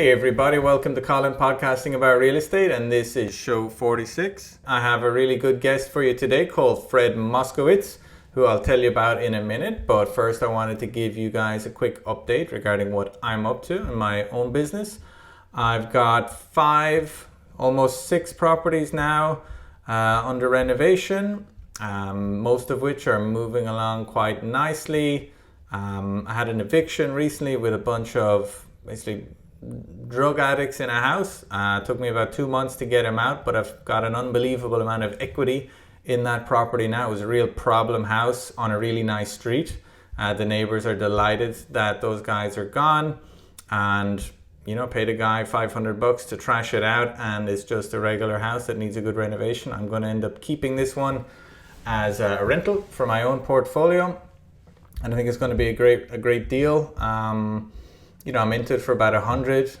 Hey everybody, welcome to Colin Podcasting About Real Estate, and this is show 46. I have a really good guest for you today called Fred Moskowitz, who I'll tell you about in a minute. But first I wanted to give you guys a quick update regarding what I'm up to in my own business. I've got 5, almost 6 properties now under renovation, most of which are moving along quite nicely. I had an eviction recently with a bunch of basically drug addicts in a house. It took me about 2 months to get them out, but I've got an unbelievable amount of equity in that property now. It was a real problem house on a really nice street. The neighbors are delighted that those guys are gone, and paid a guy $500 to trash it out, and it's just a regular house that needs a good renovation. I'm going to end up keeping this one as a rental for my own portfolio, and I think it's going to be a great deal. I'm into it for about 100.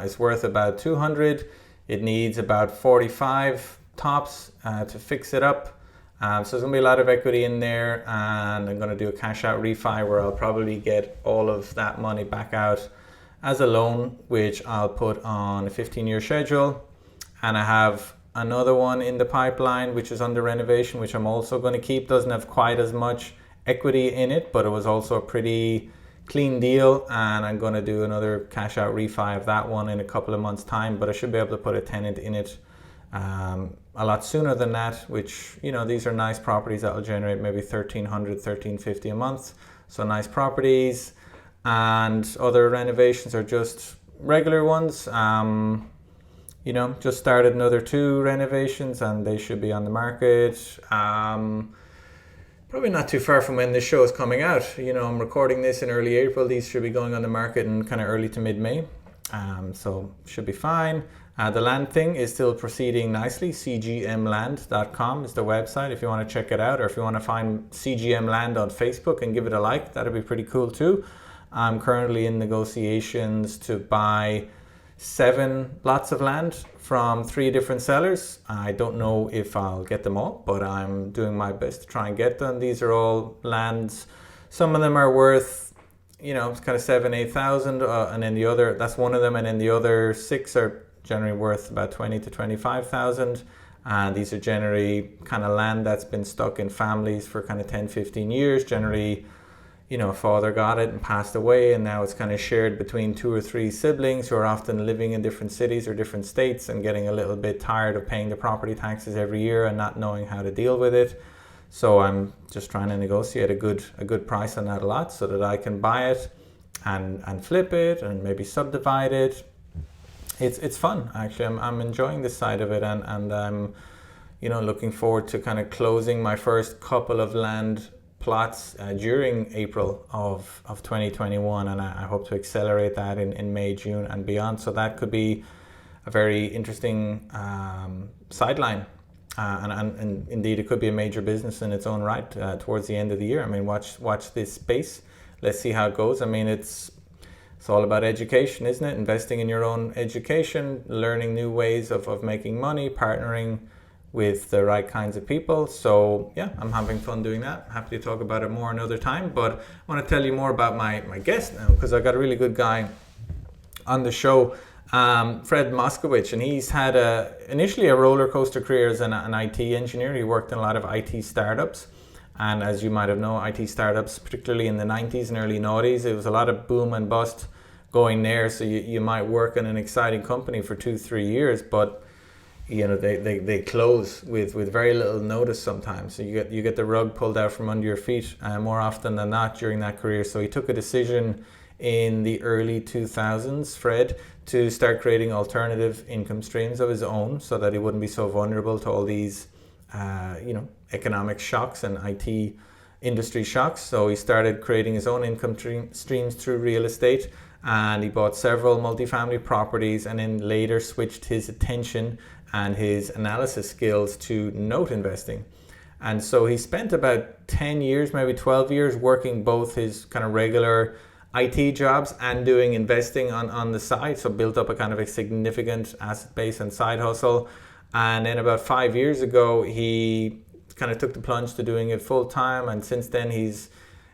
It's worth about 200. It needs about 45 tops to fix it up. So there's going to be a lot of equity in there, and I'm going to do a cash out refi where I'll probably get all of that money back out as a loan, which I'll put on a 15-year schedule. And I have another one in the pipeline which is under renovation, which I'm also going to keep. Doesn't have quite as much equity in it, but it was also a pretty clean deal, and I'm going to do another cash out refi of that one in a couple of months time, but I should be able to put a tenant in it a lot sooner than that, which these are nice properties that will generate maybe $1,300, $1,350 a month. So nice properties. And other renovations are just regular ones. Just started another 2 renovations, and they should be on the market probably not too far from when this show is coming out. I'm recording this in early April. These should be going on the market in kind of early to mid-May. So should be fine. The land thing is still proceeding nicely. cgmland.com is the website if you want to check it out, or if you want to find CGM Land on Facebook and give it a like, that'd be pretty cool too. I'm currently in negotiations to buy 7 lots of land from 3 different sellers. I don't know if I'll get them all, but I'm doing my best to try and get them. These are all lands. Some of them are worth, it's kind of 7,000-8,000, and then the other, that's one of them, and then the other 6 are generally worth about 20,000 to 25,000. And these are generally kind of land that's been stuck in families for kind of 10-15 years. Generally, a father got it and passed away, and now it's kind of shared between 2 or 3 siblings who are often living in different cities or different states and getting a little bit tired of paying the property taxes every year and not knowing how to deal with it. So I'm just trying to negotiate a good price on that lot so that I can buy it and flip it and maybe subdivide it. It's fun, actually. I'm enjoying this side of it, and I'm looking forward to kind of closing my first couple of land plots during April of 2021, and I hope to accelerate that in May, June and beyond. So that could be a very interesting sideline, and indeed it could be a major business in its own right towards the end of the year. I mean, watch this space. Let's see how it goes. I mean, it's all about education, isn't it? Investing in your own education, learning new ways of making money, partnering with the right kinds of people. So yeah, I'm having fun doing that. Happy to talk about it more another time, but I want to tell you more about my guest now, because I got a really good guy on the show, Fred Moskowitz, and he's had initially a roller coaster career as an IT engineer. He worked in a lot of IT startups, and as you might have known, IT startups, particularly in the 90s and early 90s, it was a lot of boom and bust going there. So you might work in an exciting company for 2-3 years, but they close with very little notice sometimes. So you get the rug pulled out from under your feet more often than not during that career. So he took a decision in the early 2000s, Fred, to start creating alternative income streams of his own so that he wouldn't be so vulnerable to all these economic shocks and IT industry shocks. So he started creating his own income streams through real estate, and he bought several multifamily properties, and then later switched his attention and his analysis skills to note investing. And so he spent about 10 years, maybe 12 years, working both his kind of regular IT jobs and doing investing on the side. So built up a kind of a significant asset base and side hustle. And then about 5 years ago, he kind of took the plunge to doing it full time. And since then, he's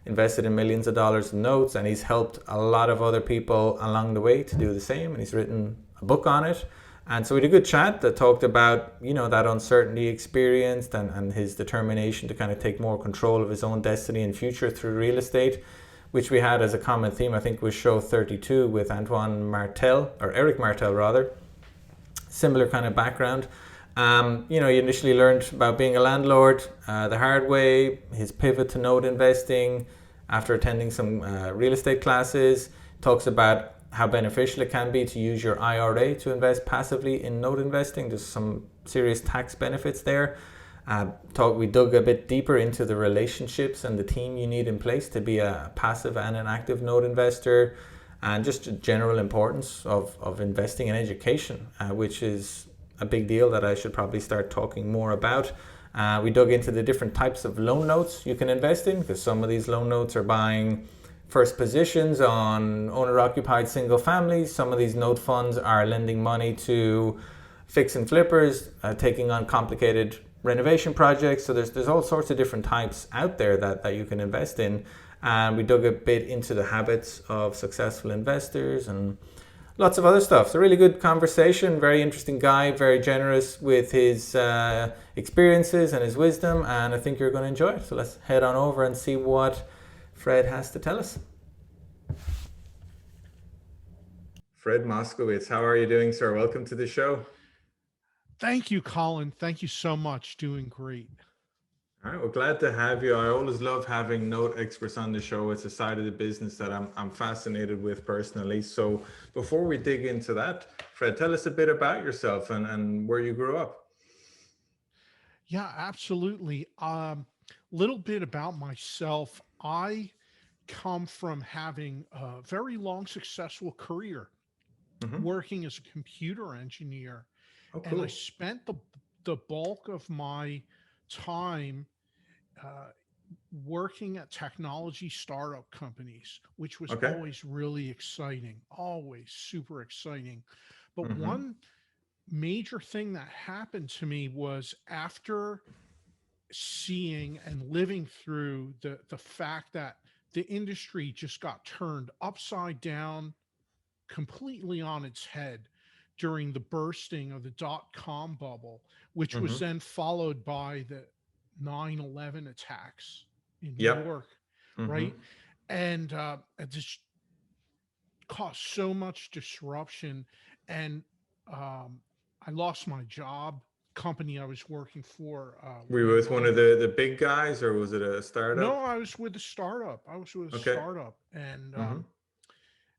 invested in millions of dollars in notes, and he's helped a lot of other people along the way to do the same. And he's written a book on it. And so we had a good chat that talked about, that uncertainty experienced and his determination to kind of take more control of his own destiny and future through real estate, which we had as a common theme, I think, was show 32 with Antoine Martel, or Eric Martel rather. Similar kind of background. He initially learned about being a landlord the hard way, his pivot to note investing after attending some real estate classes, talks about how beneficial it can be to use your IRA to invest passively in note investing. There's some serious tax benefits there. We dug a bit deeper into the relationships and the team you need in place to be a passive and an active note investor, and just the general importance of investing in education, which is a big deal that I should probably start talking more about. We dug into the different types of loan notes you can invest in, because some of these loan notes are buying first positions on owner-occupied single families. Some of these note funds are lending money to fix and flippers, taking on complicated renovation projects. So there's all sorts of different types out there that you can invest in. And we dug a bit into the habits of successful investors and lots of other stuff. So really good conversation, very interesting guy, very generous with his experiences and his wisdom, and I think you're going to enjoy it. So let's head on over and see what Fred has to tell us. Fred Moskowitz, how are you doing, sir? Welcome to the show. Thank you, Colin. Thank you so much. Doing great. All right, well, glad to have you. I always love having note experts on the show. It's a side of the business that I'm fascinated with personally. So before we dig into that, Fred, tell us a bit about yourself and where you grew up. Yeah, absolutely. Little bit about myself. I come from having a very long, successful career Mm-hmm. working as a computer engineer, Oh, and I cool. spent the bulk of my time uh, working at technology startup companies, which was Okay. always really exciting, always super exciting. But Mm-hmm. one major thing that happened to me was after seeing and living through the fact that the industry just got turned upside down, completely on its head during the bursting of the dot-com bubble, which was Mm-hmm. then followed by the 9/11 attacks in New Yep. York, Mm-hmm. right? And it just caused so much disruption. And um, I lost my job. Company I was working for Were you went with one of under. the big guys, or was it a No, startup? I was with a startup. I was with a Okay. startup, Mm-hmm.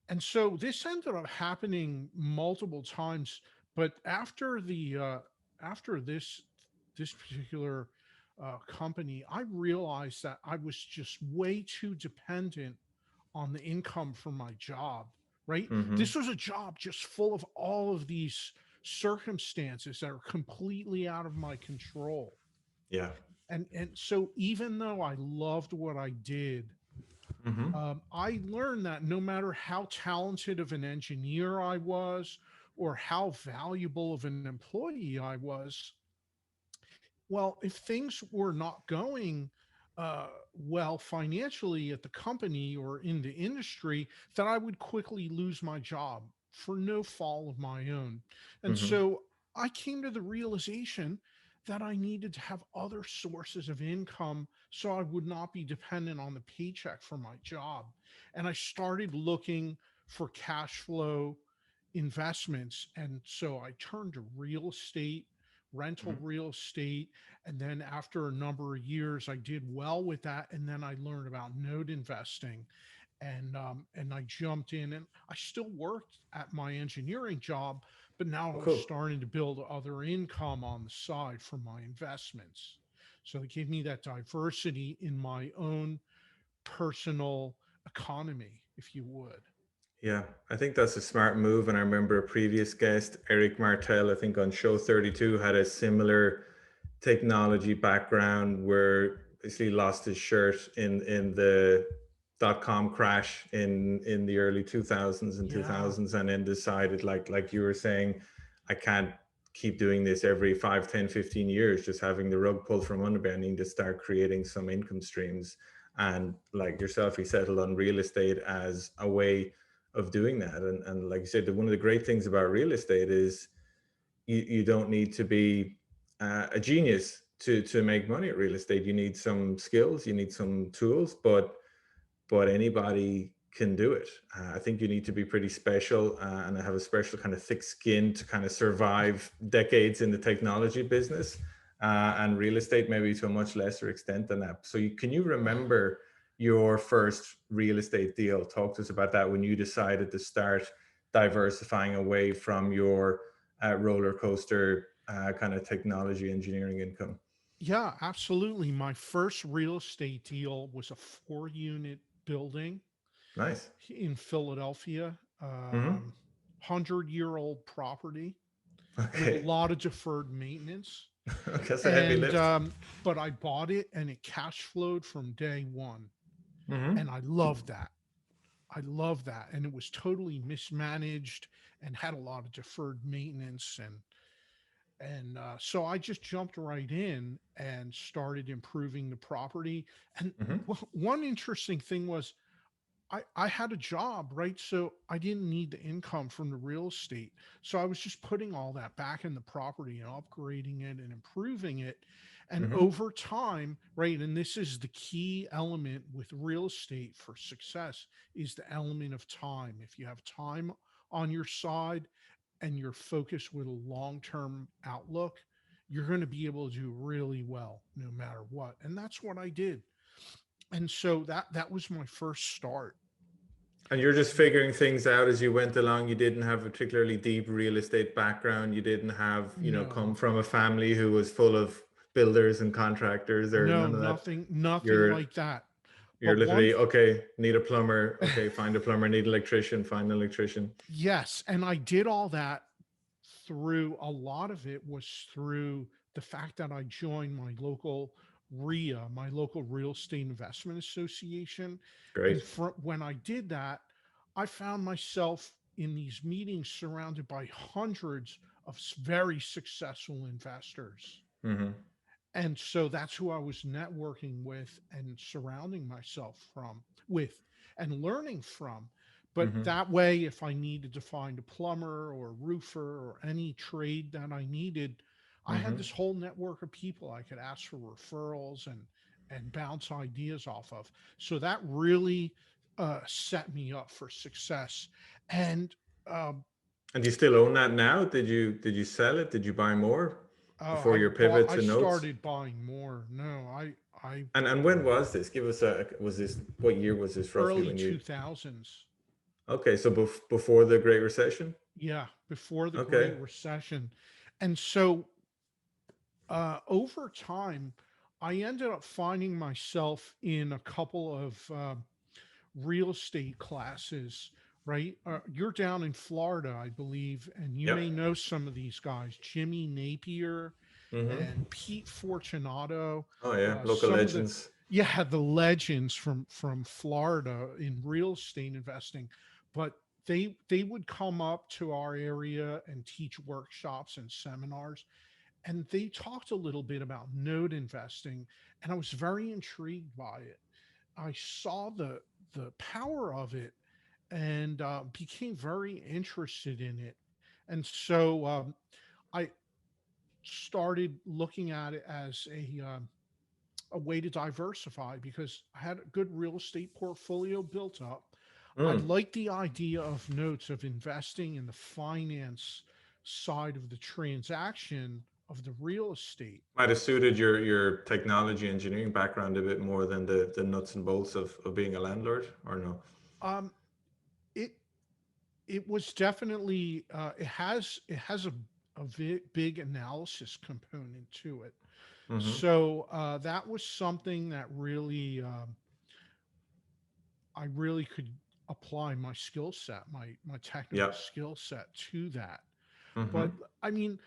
and so this ended up happening multiple times. But after this particular company, I realized that I was just way too dependent on the income from my job, right? Mm-hmm. This was a job just full of all of these circumstances that are completely out of my control. Yeah. And so even though I loved what I did, Mm-hmm. I learned that no matter how talented of an engineer I was or how valuable of an employee I was, well, if things were not going well financially at the company or in the industry, then I would quickly lose my job for no fault of my own. And Mm-hmm. so I came to the realization that I needed to have other sources of income so I would not be dependent on the paycheck for my job. And I started looking for cash flow investments. And so I turned to real estate, rental Mm-hmm. real estate. And then after a number of years, I did well with that. And then I learned about note investing, and I jumped in, and I still worked at my engineering job, but now Oh, I was cool. starting to build other income on the side from my investments. So it gave me that diversity in my own personal economy, if you would. Yeah, I think that's a smart move. And I remember a previous guest, Eric Martel, I think on show 32, had a similar technology background where basically lost his shirt in the dot-com crash in the early 2000s and Yeah. 2000s, and then decided, like you were saying, I can't keep doing this every 5, 10, 15 years, just having the rug pulled from under me. I need to start creating some income streams. and like yourself, you settled on real estate as a way of doing that. And like you said, one of the great things about real estate is you don't need to be a genius to make money at real estate. You need some skills, you need some tools, but anybody can do it. I think you need to be pretty special and have a special kind of thick skin to kind of survive decades in the technology business and real estate, maybe to a much lesser extent than that. So, can you remember your first real estate deal? Talk to us about that when you decided to start diversifying away from your roller coaster kind of technology engineering income. Yeah, absolutely. My first real estate deal was a 4 unit building Nice. in Philadelphia, Hmm. 100-year-old property with a Okay. lot of deferred maintenance. That's a heavy And, lift. but I bought it and it cash flowed from day one. And Hmm. I loved that. I love that. And it was totally mismanaged and had a lot of deferred maintenance. So I just jumped right in and started improving the property. And Hmm. one interesting thing was I had a job, right? So I didn't need the income from the real estate. So I was just putting all that back in the property and upgrading it and improving it. And Hmm. over time, right? And this is the key element with real estate for success is the element of time. If you have time on your side and you're focused with a long-term outlook, you're going to be able to do really well no matter what. And that's what I did. And so that was my first start. And you're just And figuring things out as you went along. You didn't have a particularly deep real estate background. You didn't have, come no, from a family who was full of builders and contractors or no, none of that. nothing You're like that. you're But one, literally, okay, need a plumber. Okay, find a plumber. Need an electrician. Find an electrician. yes, and I did all that through a lot of it was through the fact that I joined my local RIA, my local real estate investment association. And Great. when I did that, I found myself in these meetings surrounded by hundreds of very successful investors. Hmm. And so that's who I was networking with and surrounding myself from with and learning from. But Hmm. that way, if I needed to find a plumber or a roofer or any trade that I needed, I had Hmm. this whole network of people I could ask for referrals and bounce ideas off of. So that really set me up for success. And um, And do you still own that now? Did you sell it? Did you buy more oh, before your pivot I to notes? started buying more. No, I And when was this? Give us a, was this, what year was this roughly early when you, 2000s. okay, so before the Great Recession? Yeah, before the Okay. Great Recession. And so over time, I ended up finding myself in a couple of real estate classes, right? You're down in Florida, I believe, and you may Yep. know some of these guys, Jimmy Napier Hmm. and Pete Fortunato, Oh yeah, local some of the legends. yeah, the legends from Florida in real estate investing. But they would come up to our area and teach workshops and seminars, and they talked a little bit about node investing, and I was very intrigued by it. I saw the power of it and became very interested in it. And so I started looking at it as a way to diversify because I had a good real estate portfolio built up. I Mm. like the idea of notes of investing in the finance side of the transaction of the real estate. Might have suited your technology engineering background a bit more than the nuts and bolts of being a landlord, or no? Um, it it was definitely it has a big analysis component to it. Hmm. So that was something that really I really could apply my skill set, my technical Yep. skill set to that. But Hmm. I mean,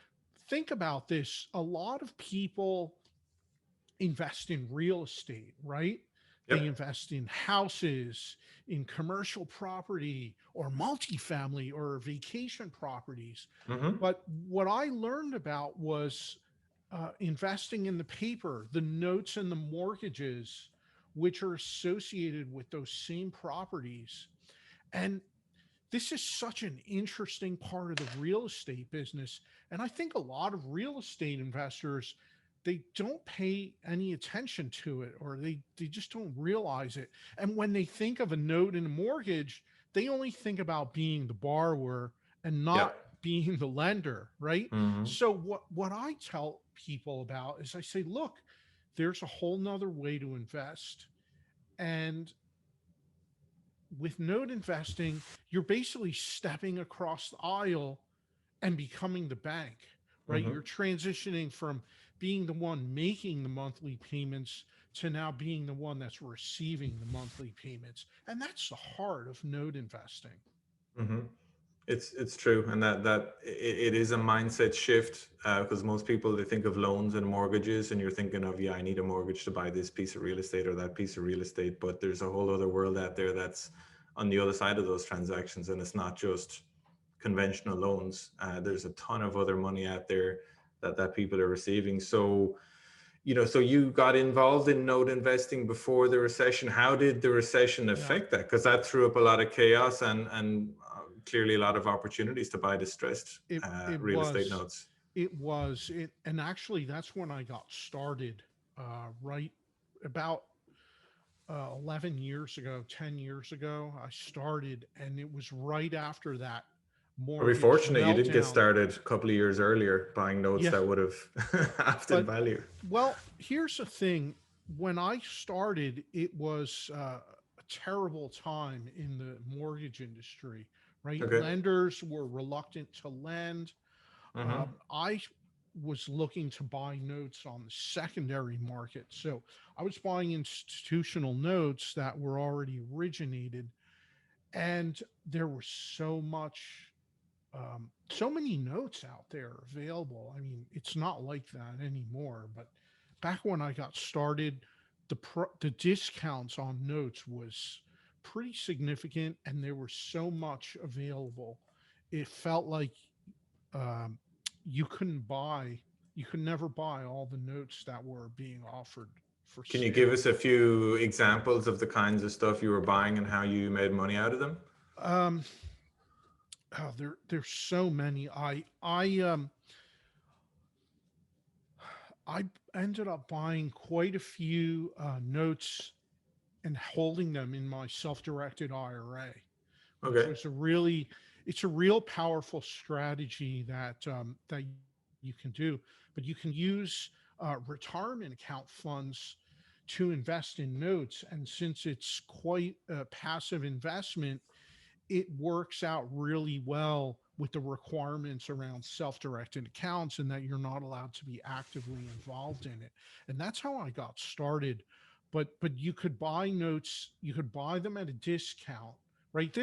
think about this. A lot of people invest in real estate, right? They Yep. invest in houses, in commercial property, or multifamily or vacation properties. Hmm. But what I learned about was investing in the paper, the notes and the mortgages which are associated with those same properties. And this is such an interesting part of the real estate business. And I think a lot of real estate investors, they don't pay any attention to it, or they just don't realize it. And when they think of a note in a mortgage, they only think about being the borrower and Yep. not being the lender, right? Hmm. So what I tell people about is I say, look, there's a whole nother way to invest. And with note investing, you're basically stepping across the aisle and becoming the bank, right? Hmm. You're transitioning from being the one making the monthly payments to now being the one that's receiving the monthly payments. And that's the heart of note investing. Hmm. It's true, and it is a mindset shift, because most people, they think of loans and mortgages, and you're thinking of, yeah, I need a mortgage to buy this piece of real estate or that piece of real estate, but there's a whole other world out there that's on the other side of those transactions, and it's not just conventional loans. There's a ton of other money out there that people are receiving. So so you got involved in note investing before the recession. How did the recession Yeah, affect that? Because that threw up a lot of chaos and clearly a lot of opportunities to buy distressed it it real estate was notes. it, and actually that's when I got started. Right about 11 years ago, 10 years ago, I started, and it was right after that Are mortgage fortunate you didn't get meltdown. started a couple of years earlier buying notes Yeah, that would have halved in but value? well, here's the thing. When I started, it was a terrible time in the mortgage industry, right? Okay. Lenders were reluctant to lend. Mm-hmm. I was looking to buy notes on the secondary market. So I was buying institutional notes that were already originated, and there was so many notes out there available. I mean, it's not like that anymore. But back when I got started, the discounts on notes was pretty significant, and there was so much available. It felt like um, you couldn't buy, you could never buy all the notes that were being offered for Can you give sale. us a few examples of the kinds of stuff you were buying and how you made money out of them? Um, oh, there's so many. I ended up buying quite a few notes and holding them in my self-directed IRA, which Okay. was it's a real powerful strategy that you can do. But you can use retirement account funds to invest in notes, and since it's quite a passive investment, it works out really well with the requirements around self-directed accounts, and that you're not allowed to be actively involved in it. And that's how I got started. But you could buy notes, you could buy them at a discount, right? Were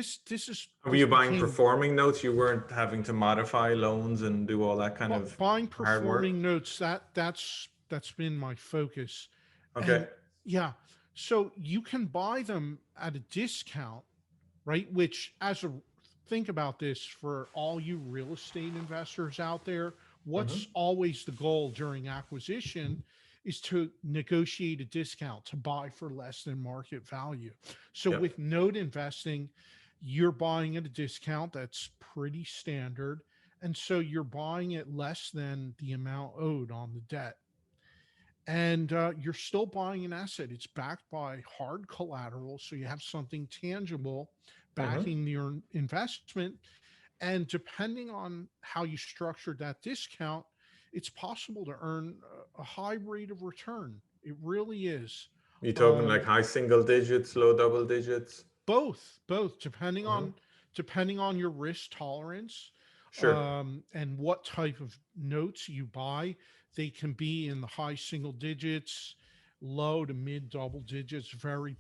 This you buying became performing notes? You weren't having to modify loans and do all that kind of buying hard work? performing notes. That's been my focus. Okay. And yeah, so you can buy them at a discount, right? Which, as a think about this for all you real estate investors out there, Hmm. what's always the goal during acquisition is to negotiate a discount to buy for less than market value. So Yep. with note investing, you're buying at a discount that's pretty standard. And so you're buying it less than the amount owed on the debt, and you're still buying an asset. It's backed by hard collateral, so you have something tangible Hmm. backing your investment. And depending on how you structured that discount, it's possible to earn a high rate of return. It really is. You talking like Um, high single digits, low double digits? both Hmm. depending on your risk tolerance, Sure. and what type of notes you buy. They can be in the high single digits, low to mid double digits. Very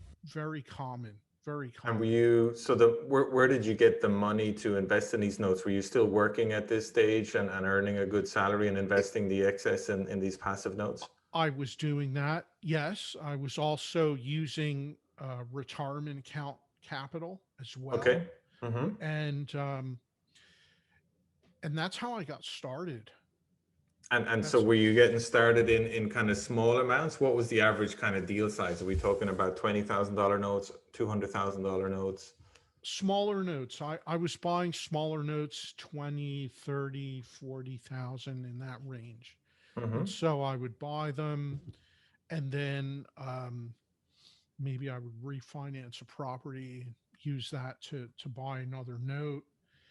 common, very And were common. you, so where did you get the money to invest in these notes? Were you still working at this stage and earning a good salary and It, investing the excess in these passive notes? I was doing that. Yes, I was also using retirement account capital as well, Okay. Hmm. and and that's how I got started. And so That's were you getting started in kind of small amounts? What was the average kind of deal size? Are we talking about $20,000 notes, $200,000 notes? smaller notes. I was buying smaller notes, 20, 30, 40,000 in that range. And Mm-hmm. so I would buy them, and then maybe I would refinance a property, use that to buy another note,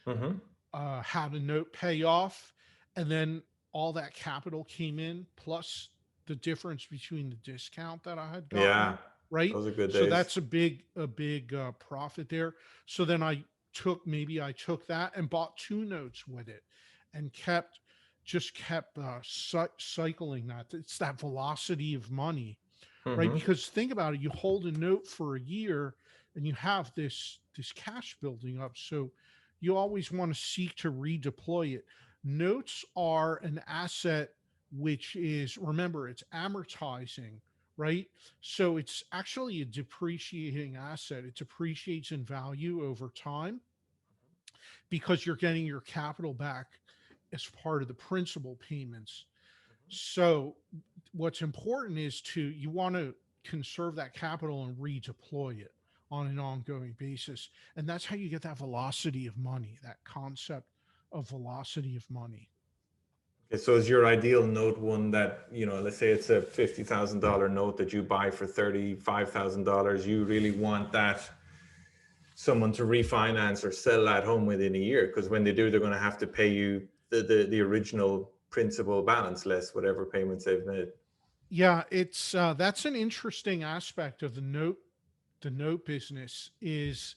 Mm-hmm. had a note pay off, and then all that capital came in plus the difference between the discount that I had gotten, Yeah, right? those are good So days. that's a big profit there. So then I took that and bought two notes with it, and kept cycling that. It's that velocity of money, right? Mm-hmm. Because think about it, you hold a note for a year and you have this cash building up. So you always want to seek to redeploy it. Notes are an asset which is, remember, it's amortizing, right? So it's actually a depreciating asset. It depreciates in value over time because you're getting your capital back as part of the principal payments. So what's important is you want to conserve that capital and redeploy it on an ongoing basis. And that's how you get that velocity of money, that concept of velocity of money. Okay, so is your ideal note one that, let's say it's a $50,000 note that you buy for $35,000, you really want that someone to refinance or sell at home within a year, because when they do, they're going to have to pay you the original principal balance less whatever payments they've made. Yeah, it's that's an interesting aspect of the note business is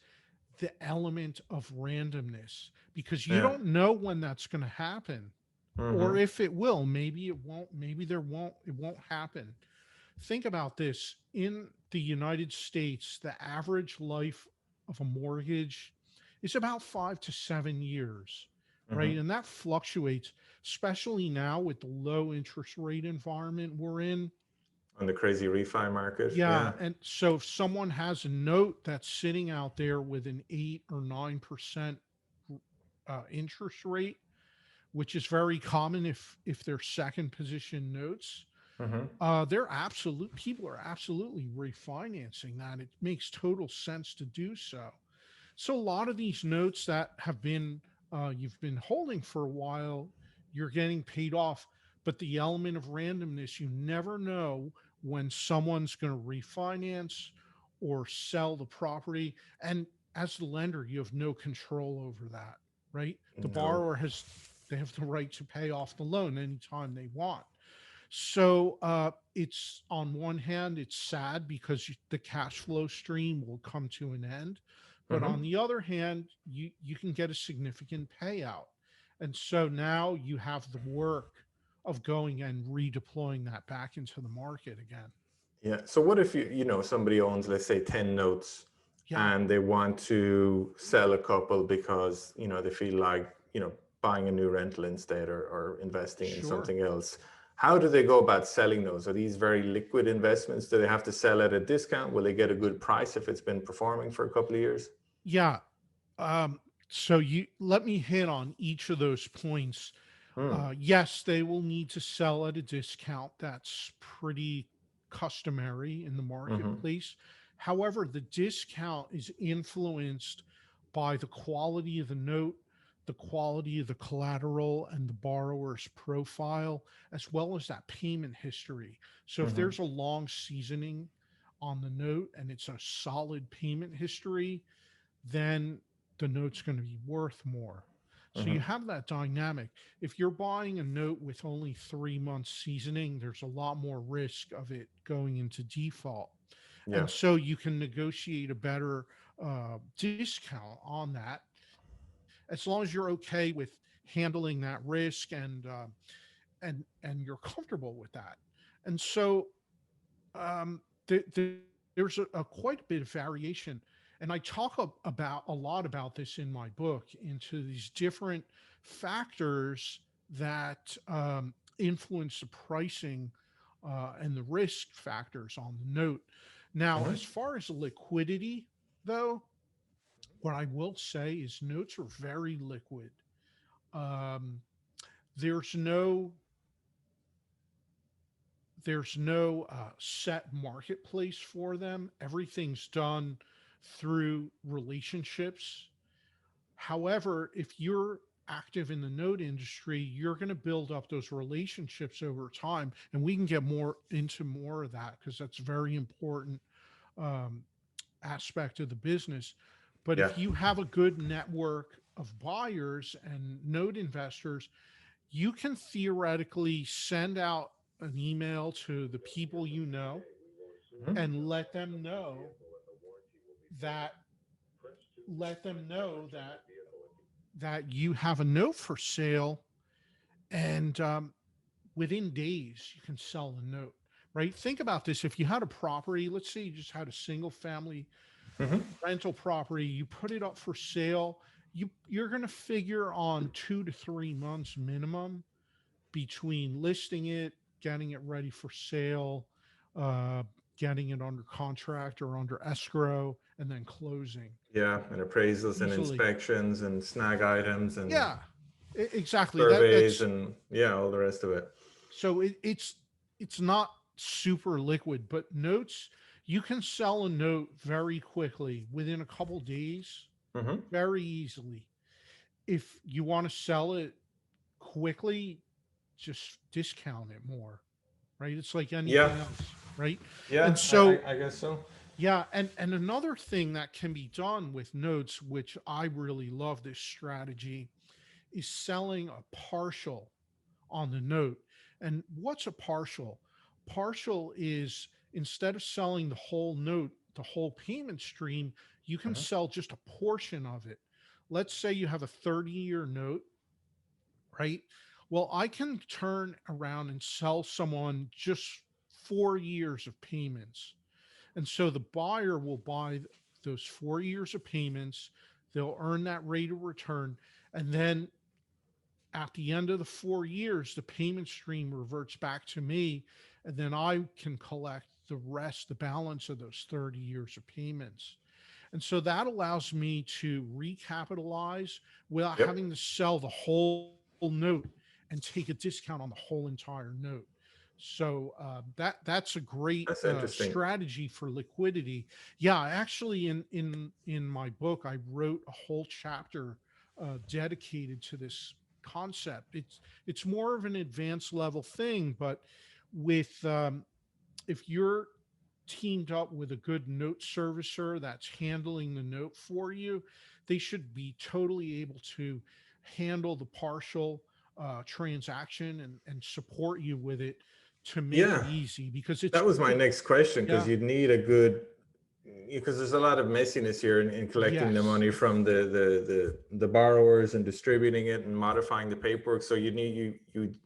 the element of randomness because you Yeah. don't know when that's going to happen or Mm-hmm. if it will. Maybe it won't, maybe it won't happen. Think about this. In the United States, the average life of a mortgage is about 5 to 7 years, right? Mm-hmm. And that fluctuates, especially now with the low interest rate environment we're in. On the crazy refi market. Yeah. Yeah. And so if someone has a note that's sitting out there with an 8 or 9% interest rate, which is very common if they're second position notes, Mm-hmm. people are absolutely refinancing that. It makes total sense to do so. So a lot of these notes that have been you've been holding for a while, you're getting paid off. But the element of randomness, you never know when someone's going to refinance or sell the property. And as the lender, you have no control over that, right? The No. borrower they have the right to pay off the loan anytime they want. So it's on one hand, it's sad because the cash flow stream will come to an end, but Mm-hmm. on the other hand, you can get a significant payout, and so now you have the work of going and redeploying that back into the market again. Yeah. So what if somebody owns, let's say, 10 notes Yeah, and they want to sell a couple because, they feel like, buying a new rental instead, or investing in sure. something else. How do they go about selling those? Are these very liquid investments? Do they have to sell at a discount? Will they get a good price if it's been performing for a couple of years? Yeah. Um, so you let me hit on each of those points. Hmm. Yes, they will need to sell at a discount. That's pretty customary in the Mm-hmm. marketplace. However, the discount is influenced by the quality of the note, the quality of the collateral, and the borrower's profile, as well as that payment history. So, if Mm-hmm. there's a long seasoning on the note and it's a solid payment history, then the note's going to be worth more. So you Mm-hmm. have that dynamic. If you're buying a note with only 3 months seasoning, there's a lot more risk of it going into default. Yeah. And so you can negotiate a better discount on that as long as you're okay with handling that risk and you're comfortable with that. And so there's a quite a bit of variation, and I talk about a lot about this in my book into these different factors that influence the pricing and the risk factors on the note. Now, Mm-hmm. as far as liquidity, though, what I will say is notes are very liquid. Um, there's no There's no set marketplace for them. Everything's done through relationships. However, if you're active in the note industry, you're going to build up those relationships over time. And we can get more into more of that because that's very important um, aspect of the business. But Yeah. if you have a good network of buyers and note investors, you can theoretically send out an email to the people you know Mhm. and that let them know that you have a note for sale, and within days you can sell the note. Right? Think about this: if you had a property, let's say you just had a single family Mhm. rental property, you put it up for sale, you're going to figure on 2 to 3 months minimum between listing it, getting it ready for sale, uh, getting it under contract or under escrow, and then closing Yeah, and appraisals and easily. inspections and snag items and Yeah, exactly. surveys That's and yeah, all the rest of it. so it's not super liquid, but notes, you can sell a note very quickly within a couple days, Hmm. very easily. If you want to sell it quickly, just discount it more, right? It's like Yeah, anything else, right? yeah, And so, I guess so. yeah, and another thing that can be done with notes, which I really love this strategy, is selling a partial on the note. And what's a partial? Partial is, instead of selling the whole note, the whole payment stream, you can Hmm. sell just a portion of it. Let's say you have a 30-year note, right? Well, I can turn around and sell someone just 4 years of payments. And so the buyer will buy those 4 years of payments, they'll earn that rate of return, and then at the end of the 4 years, the payment stream reverts back to me, and then I can collect the rest, the balance of those 30 years of payments. And so that allows me to recapitalize without Yep, having to sell the whole note and take a discount on the whole entire note. So that's a great that's interesting. strategy for liquidity. Yeah, actually, in my book, I wrote a whole chapter dedicated to this concept. It's more of an advanced level thing, but with if you're teamed up with a good note servicer that's handling the note for you, they should be totally able to handle the partial transaction and support you with it to make it Yeah, easy because it's that was my next question because yeah, you'd need a good because there's a lot of messiness here in collecting the yes, money from the borrowers and distributing it and modifying the paperwork. So you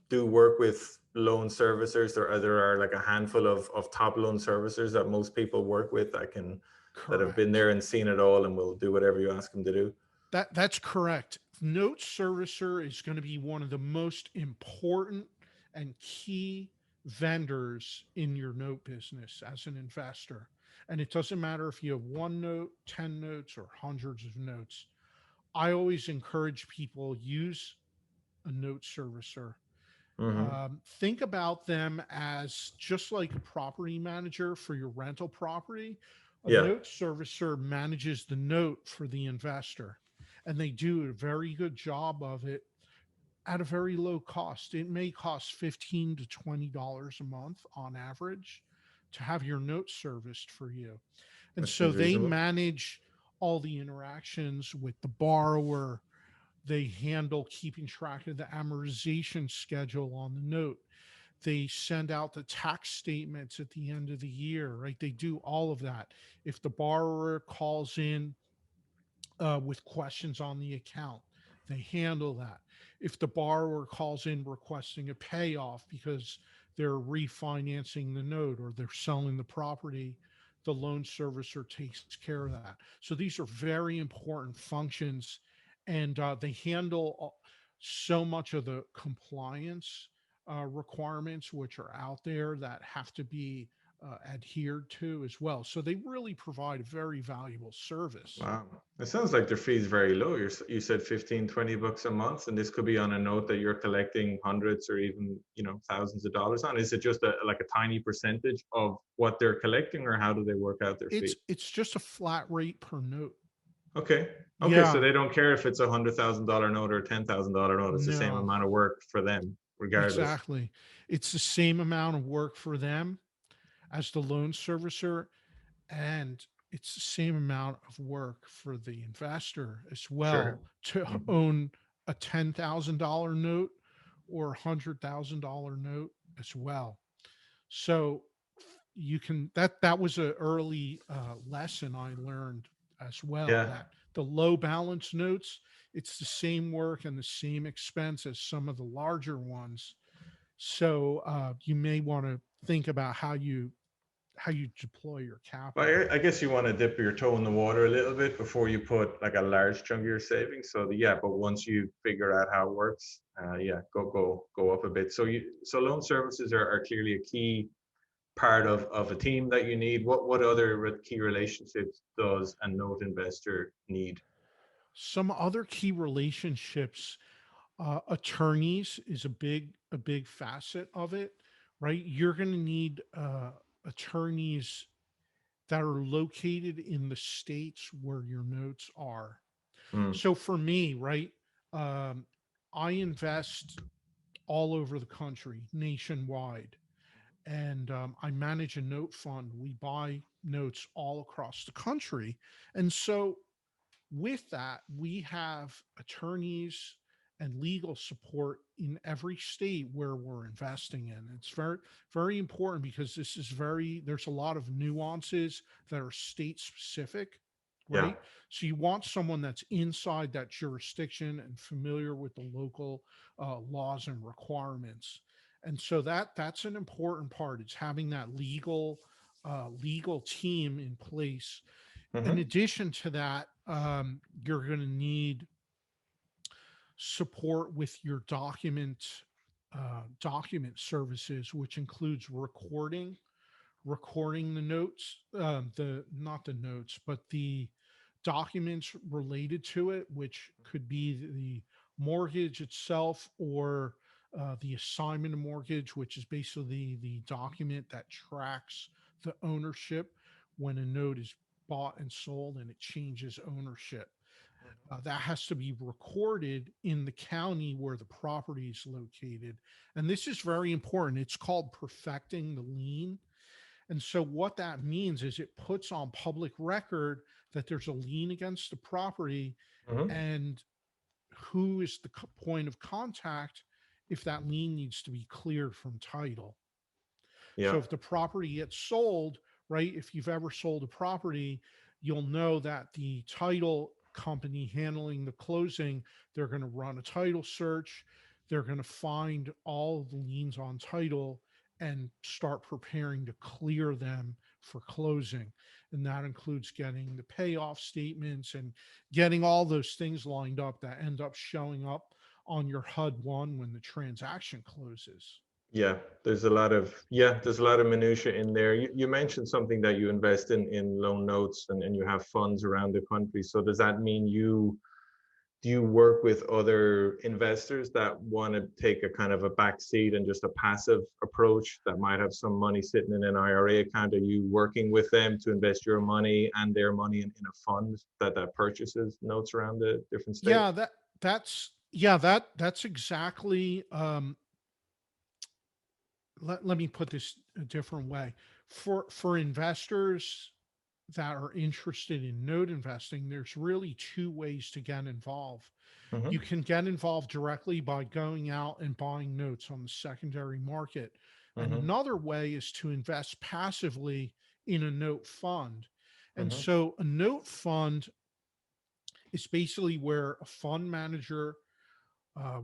do work with loan servicers. There are like a handful of top loan servicers that most people work with that have been correct. there and seen it all and will do whatever you ask them to do. That's correct. Note servicer is going to be one of the most important and key vendors in your note business as an investor. And it doesn't matter if you have one note, 10 notes, or hundreds of notes. I always encourage people use a note servicer. Hmm. Think about them as just like a property manager for your rental property. A Yeah, note servicer manages the note for the investor, and they do a very good job of it at a very low cost. It may cost $15 to $20 a month on average to have your note serviced for you. And that so seems they reasonable. manage all the interactions with the borrower. They handle keeping track of the amortization schedule on the note. They send out the tax statements at the end of the year, right? They do all of that. If the borrower calls in with questions on the account, they handle that. If the borrower calls in requesting a payoff because they're refinancing the note or they're selling the property, the loan servicer takes care of that. So these are very important functions, and they handle so much of the compliance requirements which are out there that have to be adhered to as well. So they really provide a very valuable service. Wow. It sounds like their fee's very low. You said 15, $20 a month, and this could be on a note that you're collecting hundreds or even, thousands of dollars on. Is it just like a tiny percentage of what they're collecting, or how do they work out their fee? It's just a flat rate per note. Okay. Okay. So Yeah, they don't care if it's $100,000 note or a $10,000 note. It's the same no, amount of work for them, regardless. exactly. It's the same amount of work for them as the loan servicer, and it's the same amount of work for the investor as well Sure. to Mhm. own a $10,000 note or $100,000 note as well. So you can that was a early lesson I learned as well, Yeah. that the low balance notes, it's the same work and the same expense as some of the larger ones. So you may want to think about how you deploy your Well, capital. I guess you want to dip your toe in the water a little bit before you put like a large chunk of your savings. So yeah, but once you figure out how it works, yeah, go up a bit. So loan services are clearly a key part of a team that you need. What other key relationships does a note investor need? Some other key relationships, attorneys is a big facet of it, right? You're going to need attorneys that are located in the states where your notes are. Mm, So for me, right, um, I invest all over the country, nationwide, and I manage a note fund. We buy notes all across the country, and so with that, we have attorneys and legal support in every state where we're investing in. It's very, very important because there's a lot of nuances that are state specific, yeah. right? So you want someone that's inside that jurisdiction and familiar with the local laws and requirements. And so that's an important part. It's having that legal team in place. In Hmm. addition to that, you're going to need support with your document services, which includes recording the notes, the not the notes, but the documents related to it, which could be the mortgage itself or the assignment of mortgage, which is basically the document that tracks the ownership when a note is bought and sold and it changes ownership. That has to be recorded in the county where the property is located. And this is very important. It's called perfecting the lien. And so, what that means is it puts on public record that there's a lien against the property Hmm. and who is the point of contact if that lien needs to be cleared from title. Yeah. So if the property gets sold, right, if you've ever sold a property, you'll know that the title company handling the closing, they're going to run a title search. They're going to find all of the liens on title and start preparing to clear them for closing. And that includes getting the payoff statements and getting all those things lined up that end up showing up on your HUD-1 when the transaction closes. Yeah, there's a lot of minutia in there. You mentioned something that you invest in loan notes and you have funds around the country. So does that mean do you work with other investors that want to take a kind of a back seat and just a passive approach that might have some money sitting in an IRA account? Are you working with them to invest your money and their money in a fund that purchases notes around the different states? Yeah, that's exactly let me put this a different way. For investors that are interested in note investing, there's really two ways to get involved. You Hmm. can get involved directly by going out and buying notes on the secondary market. And Hmm. another way is to invest passively in a note fund. And Hmm. so a note fund is basically where a fund manager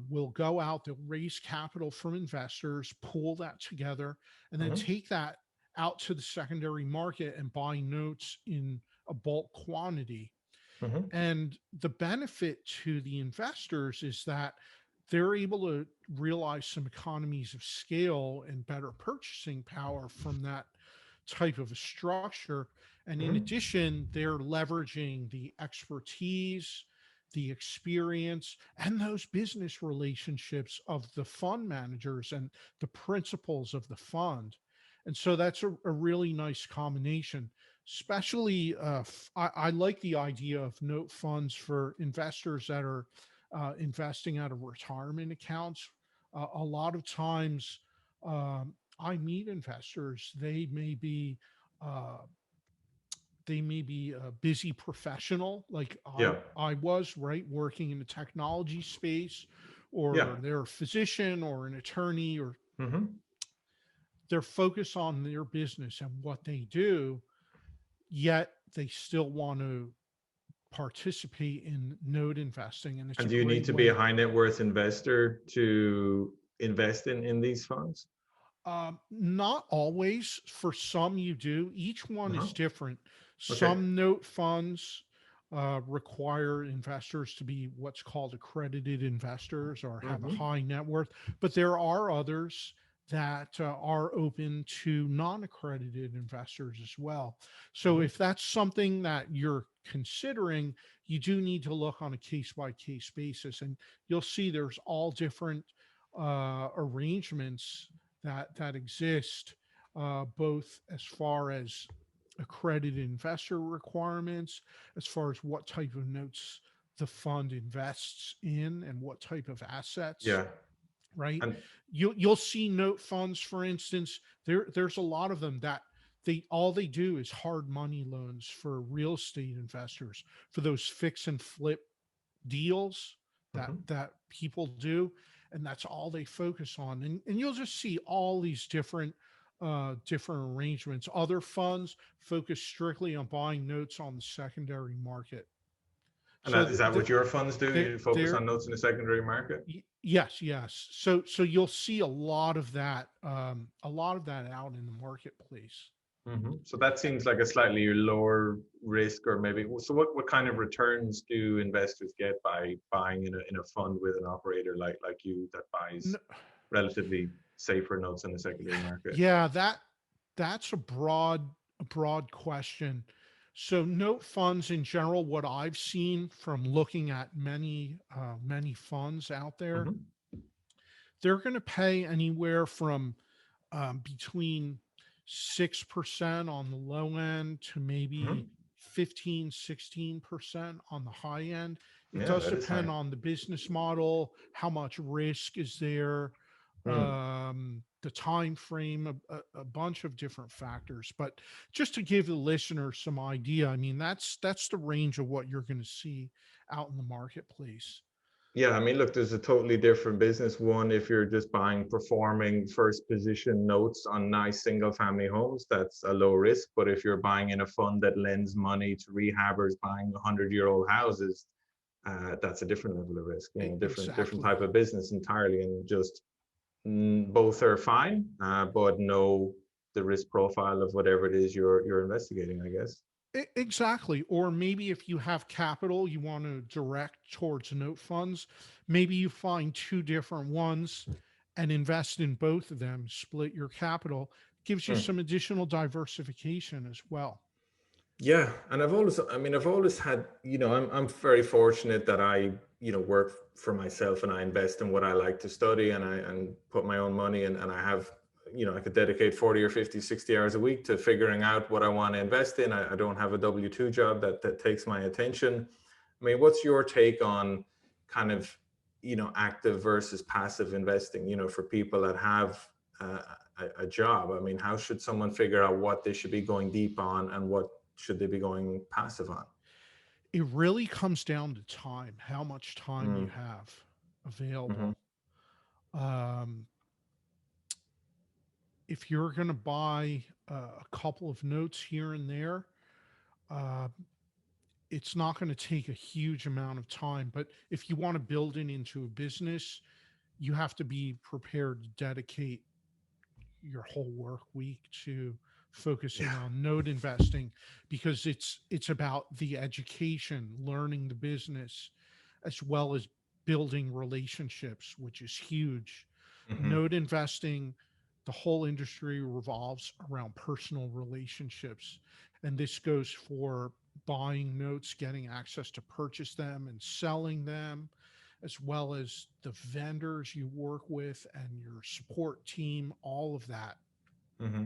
will go out, they'll raise capital from investors, pool that together, and then Hmm. take that out to the secondary market and buy notes in a bulk quantity. Hmm. And the benefit to the investors is that they're able to realize some economies of scale and better purchasing power from that type of a structure. And in Hmm. addition, they're leveraging the expertise, the experience, and those business relationships of the fund managers and the principals of the fund. And so that's a really nice combination. Especially, I like the idea of note funds for investors that are investing out of retirement accounts. A lot of times, I meet investors. Uh, they may be a busy professional like Yeah. I was, right, working in the technology space, Yeah. or they're a physician or an attorney, or Hmm. they're focused on their business and what they do, yet they still want to participate in node investing. And it's And a do you need great to be a way. high net worth investor to invest in these funds? Not always. For some, you do. Each one Uh-huh. is different. Okay. Some note funds require investors to be what's called accredited investors or have a Hmm. high net worth, but there are others that are open to non accredited investors as well. So, Hmm. if that's something that you're considering, you do need to look on a case by case basis, and you'll see there's all different arrangements that exist, both as far as accredited investor requirements, as far as what type of notes the fund invests in and what type of assets. Yeah. Right? And You'll see note funds, for instance. There's a lot of them that they do is hard money loans for real estate investors, for those fix and flip deals mhm. that people do, and that's all they focus on. And you'll just see all these different arrangements. Other funds focus strictly on buying notes on the secondary market. And So is that what your funds do? they're, You focus they're on notes in the secondary market? yes, yes. So you'll see a lot of that out in the marketplace. Hmm. So that seems like a slightly lower risk, or maybe. So what kind of returns do investors get by buying in a fund with an operator like you that buys relatively safer notes in the secondary market? Yeah, that's a broad question. So note funds in general, what I've seen from looking at many funds out there, Hmm. they're going to pay anywhere from between 6% on the low end to maybe Hmm. 15-16% on the high end. It Yeah, does that is depend high. on the business model, how much risk is there, Hmm. the time frame, a bunch of different factors. But just to give the listener some idea, I mean, that's the range of what you're going to see out in the marketplace. Yeah, I mean, look, there's a totally different business. One, if you're just buying performing first position notes on nice single family homes, that's a low risk. But if you're buying in a fund that lends money to rehabbers buying 100-year-old houses, that's a different level of risk. Different Exactly. type of business entirely, and just both are fine, but know the risk profile of whatever it is you're investigating, I guess. Exactly. Or maybe if you have capital you want to direct towards note funds, maybe you find two different ones and invest in both of them, split your capital, gives you Hmm. some additional diversification as well. Yeah, and I've always had, I'm very fortunate that I, work for myself and I invest in what I like to study and I put my own money in, and I have, I could dedicate 40 or 50, 60 hours a week to figuring out what I want to invest in. I don't have a W-2 job that takes my attention. I mean, what's your take on kind of, active versus passive investing, for people that have uh, a job? I mean, how should someone figure out what they should be going deep on and what should they be going passive on? It really comes down to time, how much time you Mm, have mm-hmm, available. Um, if you're going to buy a couple of notes here and there, uh, it's not going to take a huge amount of time. But if you want to build it into a business, you have to be prepared to dedicate your whole work week to yeah. focusing on node investing, because it's about the education, learning the business, as well as building relationships, which is huge. Mm-hmm, Node investing, the whole industry revolves around personal relationships. And this goes for buying notes, getting access to purchase them and selling them, as well as the vendors you work with and your support team, all of that. Mm-hmm.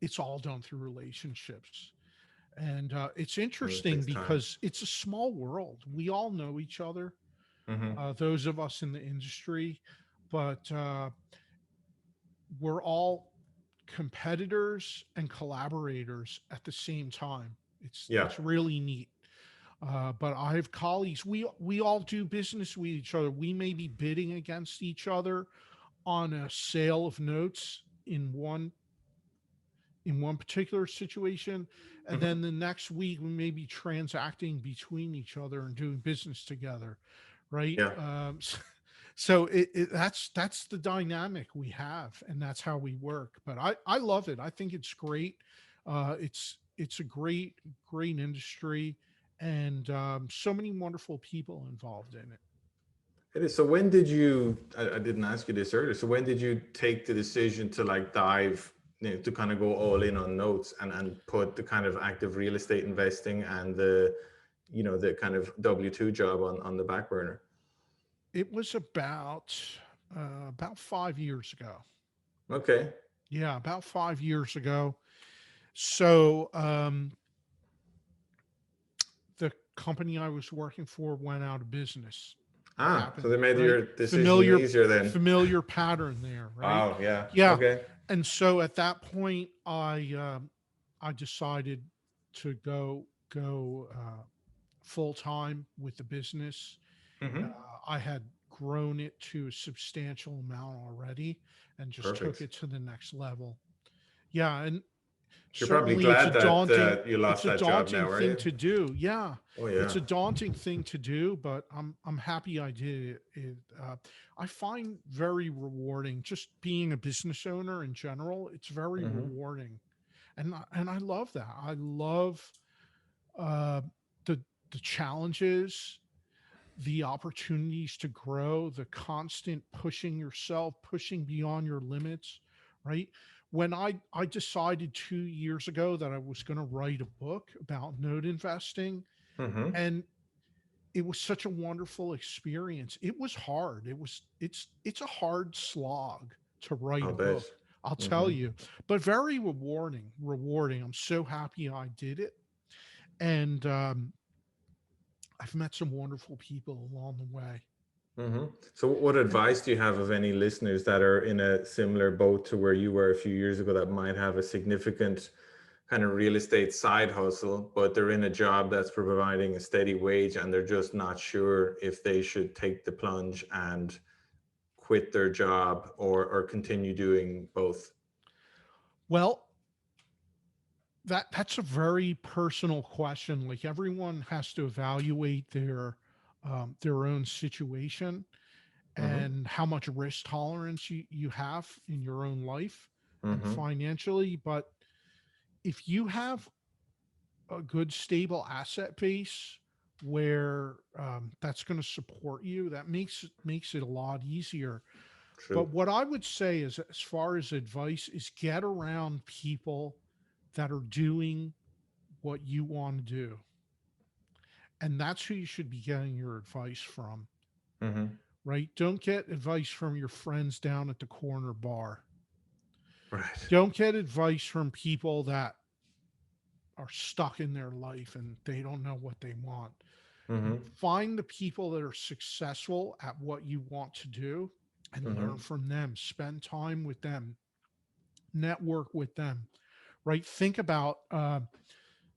It's all done through relationships. And it's Well, it interesting takes time. because it's a small world. We all know each other, Mm-hmm. those of us in the industry, but we're all competitors and collaborators at the same time. Yeah. It's really neat. But I have colleagues. We all do business with each other. We may be bidding against each other on a sale of notes in one particular situation, and Mm-hmm. then the next week we may be transacting between each other and doing business together, right? Yeah. So that's the dynamic we have, and that's how we work. But I love it. I think it's great. It's a great industry, and so many wonderful people involved in it. It is. So when did you, I didn't ask you this earlier. So when did you take the decision to like dive, to kind of go all in on notes and put the kind of active real estate investing and the, the kind of W-2 job on the back burner? It was about 5 years ago. Okay. Yeah, about 5 years ago. So the company I was working for went out of business. It Ah, so happened, they made right? your decision Familiar easier then. familiar pattern there, right? Wow. Yeah. Yeah. Okay. And so at that point, I decided to go full time with the business. Uh, Mm-hmm. I had grown it to a substantial amount already, and just took Perfect. it to the next level. Yeah, and You're probably certainly glad that you it's lost a that job daunting now, are thing you? to do. Yeah, Oh it's yeah. a daunting thing to do, but I'm happy I did it. I find very rewarding just being a business owner in general. It's very Mm-hmm. rewarding, and I love that. I love uh, the the challenges, the opportunities to grow, the constant pushing yourself, pushing beyond your limits, right? When I decided 2 years ago that I was going to write a book about note investing, Mm-hmm. and it was such a wonderful experience. It was hard. It's a hard slog to write I'll a bet. book. I'll tell Mm-hmm. you, but very rewarding. Rewarding. I'm so happy I did it, and I've met some wonderful people along the way. Mm-hmm. So, what And advice do you have of any listeners that are in a similar boat to where you were a few years ago that might have a significant kind of real estate side hustle, but they're in a job that's providing a steady wage and they're just not sure if they should take the plunge and quit their job or continue doing both? well, that's a very personal question. Like, everyone has to evaluate their own situation Mm-hmm. and how much risk tolerance you have in your own life and Mm-hmm. financially. But if you have a good stable asset base where that's going to support you, that makes it a lot easier. But True. what I would say is, as far as advice, is get around people that are doing what you want to do. And that's who you should be getting your advice from, Mm-hmm. right? Don't get advice from your friends down at the corner bar. Right. Don't get advice from people that are stuck in their life and they don't know what they want. Mm-hmm. Find the people that are successful at what you want to do and Mm-hmm. learn from them. Spend time with them, network with them, right? Think about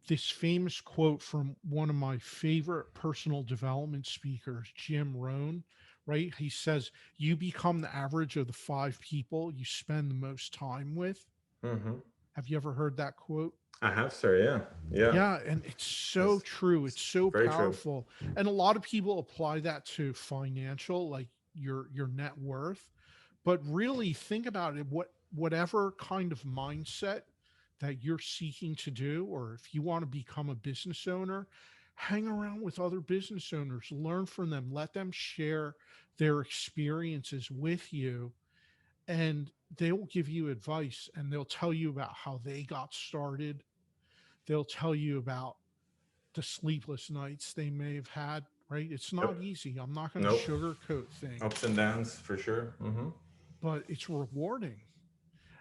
this famous quote from one of my favorite personal development speakers, Jim Rohn, right? He says, "You become the average of the five people you spend the most time with." Mm-hmm. Have you ever heard that quote? I have, sir. Yeah. Yeah. Yeah, and it's so That's true. It's so very true. powerful. And a lot of people apply that to financial, like your net worth. But really think about it, whatever kind of mindset that you're seeking to do, or if you want to become a business owner, hang around with other business owners, learn from them, let them share their experiences with you, and they will give you advice and they'll tell you about how they got started. They'll tell you about the sleepless nights they may have had, right? It's Yep. not easy. I'm not going to Nope. sugarcoat Ups things, and downs for sure. Mm-hmm. but it's rewarding.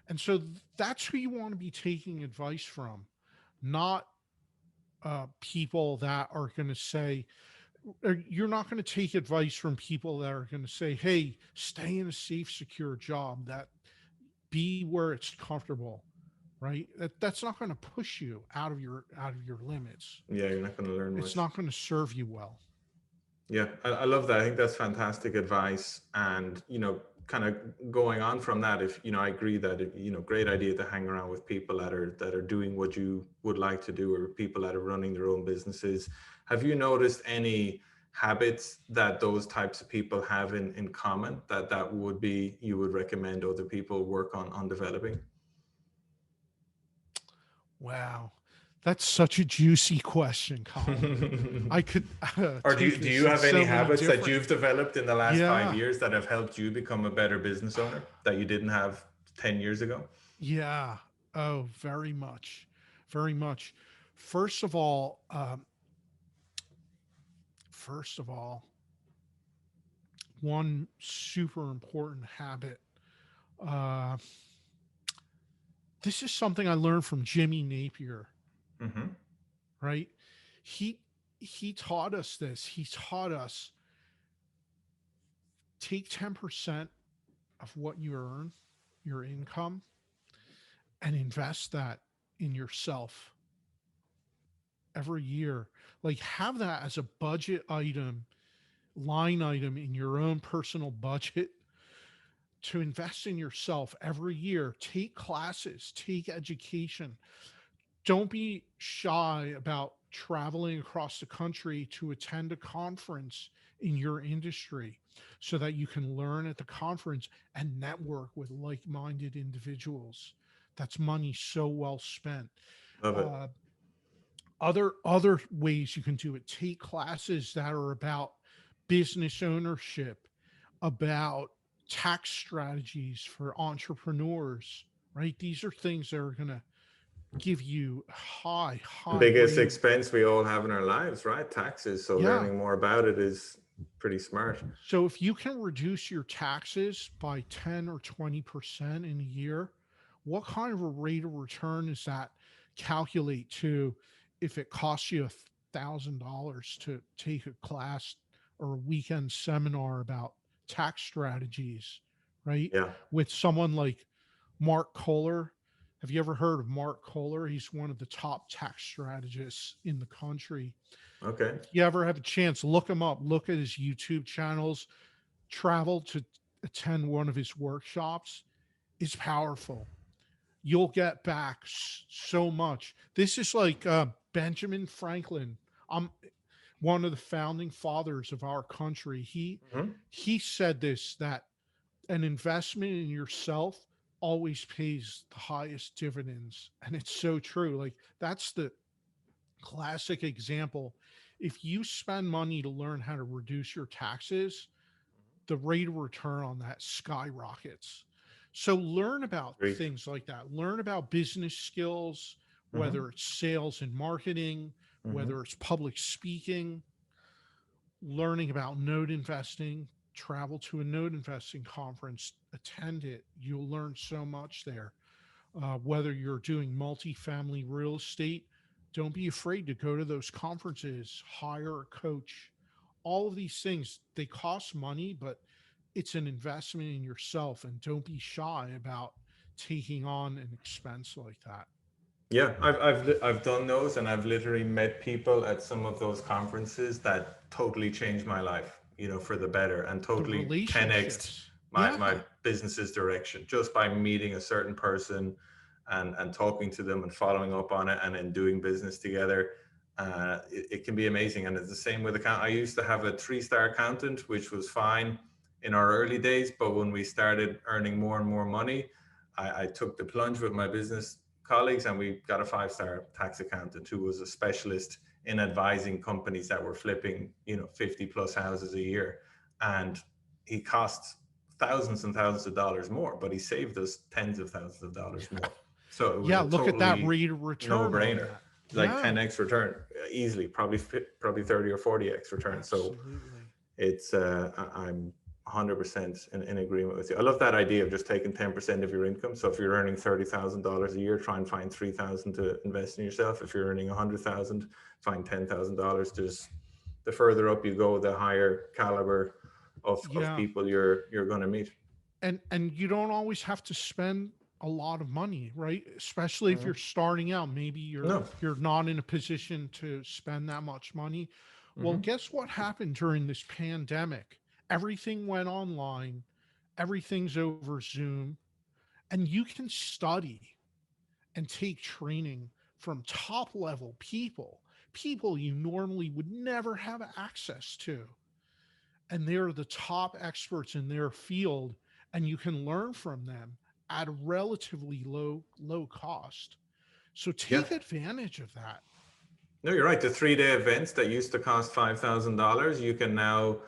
And so that's who you want to be taking advice from, not people that are going to say, or you're not going to take advice from people that are going to say, hey, stay in a safe, secure job, that be where it's comfortable, right? That's not going to push you out of your limits. Yeah, you're not going to learn It's much. not going to serve you well. Yeah, I love that. I think that's fantastic advice. And, kind of going on from that, if, I agree that, great idea to hang around with people that are doing what you would like to do, or people that are running their own businesses. Have you noticed any habits that those types of people have in common that would be, you would recommend other people work on developing? Wow. That's such a juicy question, Colin. I could Or do you, take do you this in have any so many habits that different. you've developed in the last five Yeah. years that have helped you become a better business owner that you didn't have 10 years ago? Yeah. Oh, very much. Very much. First of all, first of all, one super important habit. Uh, this is something I learned from Jimmy Napier, Hmm. right? He he taught us this. He taught us take 10% of what you earn, your income, and invest that in yourself every year. Like have that as a budget item, line item in your own personal budget to invest in yourself every year. Take classes, take education. Don't be shy about traveling across the country to attend a conference in your industry so that you can learn at the conference and network with like-minded individuals. That's money so well spent. Love it. uh, other ways you can do it, take classes that are about business ownership, about tax strategies for entrepreneurs, right? These are things that are going to give you The high biggest rate of, expense we all have in our lives, right? Taxes. So yeah. learning more about it is pretty smart. So if you can reduce your taxes by 10 or 20% in a year, what kind of a rate of return is that calculate to if it costs you $1,000 to take a class or a weekend seminar about tax strategies, right? Yeah. With someone like Mark Kohler. Have you ever heard of Mark Kohler? He's one of the top tax strategists in the country. Okay. If you ever have a chance, look him up, look at his YouTube channels, travel to attend one of his workshops. Is powerful. You'll get back so much. This is like Benjamin Franklin. I'm one of the founding fathers of our country. Hmm. He said this, that an investment in yourself always pays the highest dividends, and it's so true. Like that's the classic example. If you spend money to learn how to reduce your taxes, the rate of return on that skyrockets. So learn about Great. things like that. Learn about business skills, Hmm. whether it's sales and marketing, Hmm. whether it's public speaking, learning about note investing. Travel to a note investing conference, attend it. You'll learn so much there. Whether you're doing multifamily real estate, don't be afraid to go to those conferences, hire a coach. All of these things, they cost money, but it's an investment in yourself. And don't be shy about taking on an expense like that. Yeah, I've done those, and I've literally met people at some of those conferences that totally changed my life, for the better, and The totally 10x'd relationships. my Yeah. business's direction just by meeting a certain person and talking to them and following up on it and then doing business together. It can be amazing, and it's the same with account. I used to have a three-star accountant, which was fine in our early days, but when we started earning more and more money, I took the plunge with my business colleagues, and we got a five-star tax accountant who was a specialist in advising companies that were flipping 50 plus houses a year, and he cost thousands and thousands of dollars more, but he saved us tens of thousands of dollars more. So it was Yeah, a look at that totally rate of return on no-brainer, that. like Yeah, 10x return easily, probably 30 or 40x return. So absolutely. it's I'm 100% in agreement with you. I love that idea of just taking 10% of your income. So if you're earning $30,000 a year, try and find 3,000 to invest in yourself. If you're earning 100,000, find $10,000. Just the further up you go, the higher caliber of Yeah. people you're going to meet. And you don't always have to spend a lot of money, right? Especially if Hmm. you're starting out, maybe No. you're not in a position to spend that much money. Well, Hmm. guess what happened during this pandemic? Everything went online, everything's over Zoom, and you can study and take training from top level people you normally would never have access to. And they're the top experts in their field, and you can learn from them at a relatively low cost. So Yeah. take advantage of that. No, you're right. The 3-day events that used to cost $5,000, you can now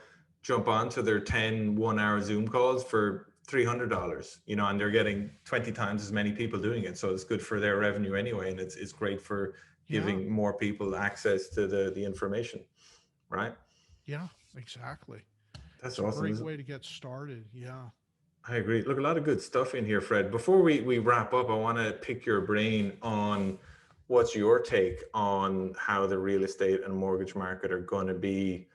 jump on to their 10 1 hour Zoom calls for $300, and they're getting 20 times as many people doing it. So it's good for their revenue anyway. And it's great for Yeah, giving more people access to the information, right? yeah, exactly. That's It's a awesome. great way to get started. Yeah. I agree. Look, a lot of good stuff in here, Fred. Before we wrap up, I want to pick your brain on what's your take on how the real estate and mortgage market are going to be,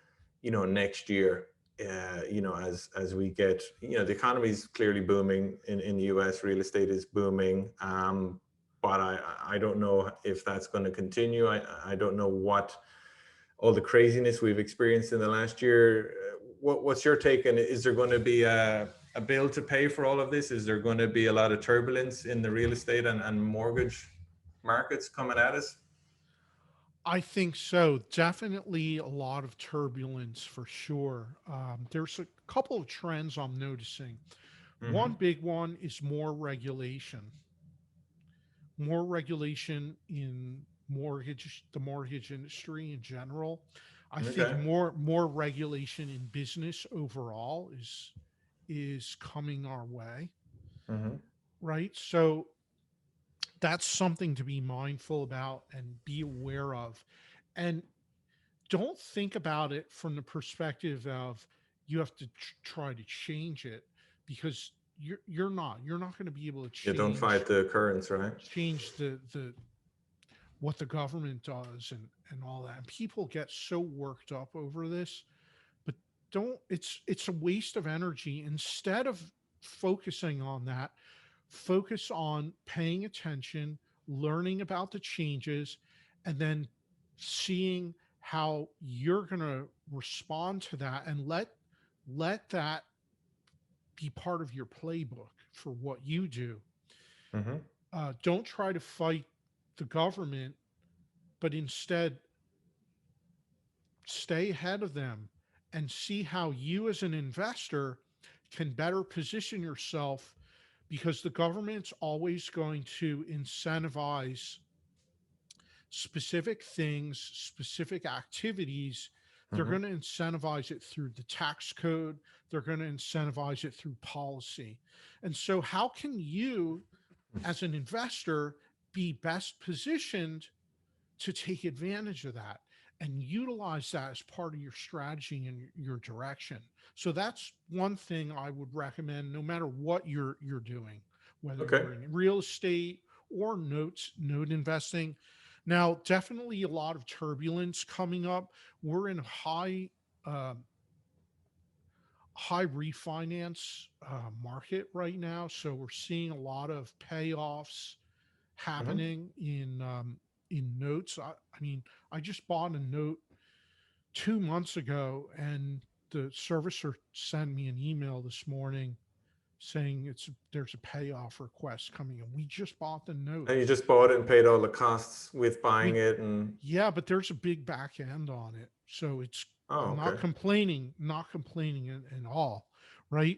next year. As we get, the economy is clearly booming in the US. Real estate is booming, but I don't know if that's going to continue. I don't know what all the craziness we've experienced in the last year. What's your take? And is there going to be a bill to pay for all of this? Is there going to be a lot of turbulence in the real estate and mortgage markets coming at us? I think so. Definitely a lot of turbulence for sure. There's a couple of trends I'm noticing. One Hmm. big one is more regulation in the mortgage industry in general. I think Okay. more regulation in business overall is coming our way, Hmm. right? So that's something to be mindful about and be aware of. And don't think about it from the perspective of you have to try to change it, because you're not going to be able to Yeah, don't fight the currents, right? change the what the government does and all that. And people get so worked up over this, but don't it's a waste of energy. Instead of focusing on that, focus on paying attention, learning about the changes, and then seeing how you're going to respond to that, and let that be part of your playbook for what you do. Hmm. Don't try to fight the government, but instead stay ahead of them and see how you as an investor can better position yourself, because the government's always going to incentivize specific things, specific activities. They're Hmm. going to incentivize it through the tax code. They're going to incentivize it through policy. And so, how can you, as an investor, be best positioned to take advantage of that and utilize that as part of your strategy and your direction? So that's one thing I would recommend, no matter what you're doing, whether Okay. you're in real estate or note investing. Now, definitely a lot of turbulence coming up. We're in um, high refinance market right now, so we're seeing a lot of payoffs Hmm. happening in notes. I mean, I just bought a note 2 months ago, and the servicer sent me an email this morning saying there's a payoff request coming, and we just bought the note. And you just bought it and paid all the costs with buying We it, and Yeah, but there's a big back end on it, so it's oh, I'm not okay. complaining, not complaining at all, right?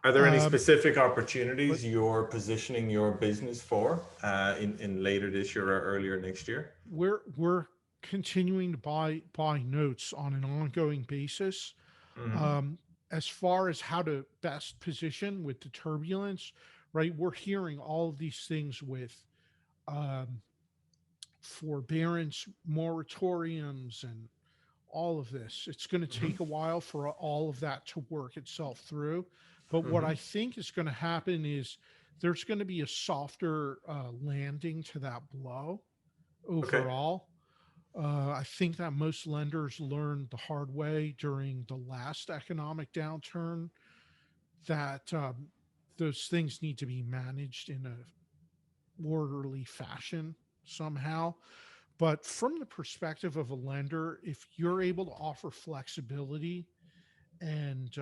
Are there any Um, specific but opportunities you're positioning your business for in later this year or earlier next year? we're continuing to buy notes on an ongoing basis. Hmm. Um, as far as how to best position with the turbulence, right? We're hearing all of these things with um, forbearance moratoriums and all of this. It's going to Hmm. take a while for all of that to work itself through. But what I Hmm. think is going to happen is there's going to be a softer landing to that blow Okay. overall. I think that most lenders learned the hard way during the last economic downturn that those things need to be managed in a orderly fashion somehow. But from the perspective of a lender, if you're able to offer flexibility and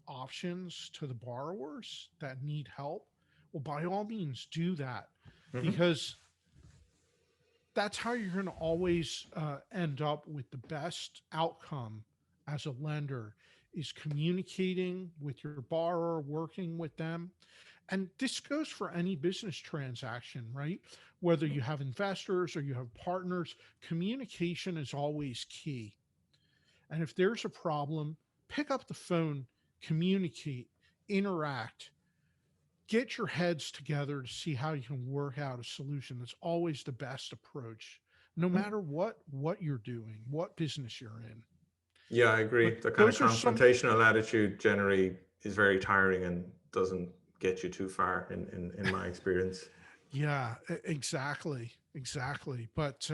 options to the borrowers that need help, well, by all means, do that, Hmm. because that's how you're going to always end up with the best outcome as a lender, is communicating with your borrower, working with them. And this goes for any business transaction, right? Whether you have investors or you have partners, communication is always key. And if there's a problem, pick up the phone, communicate, interact, get your heads together to see how you can work out a solution. That's always the best approach, no matter what you're doing, what business you're in. Yeah, I But agree. The kind of those are some. confrontational attitude generally is very tiring and doesn't get you too far in my experience. Yeah, exactly, exactly. But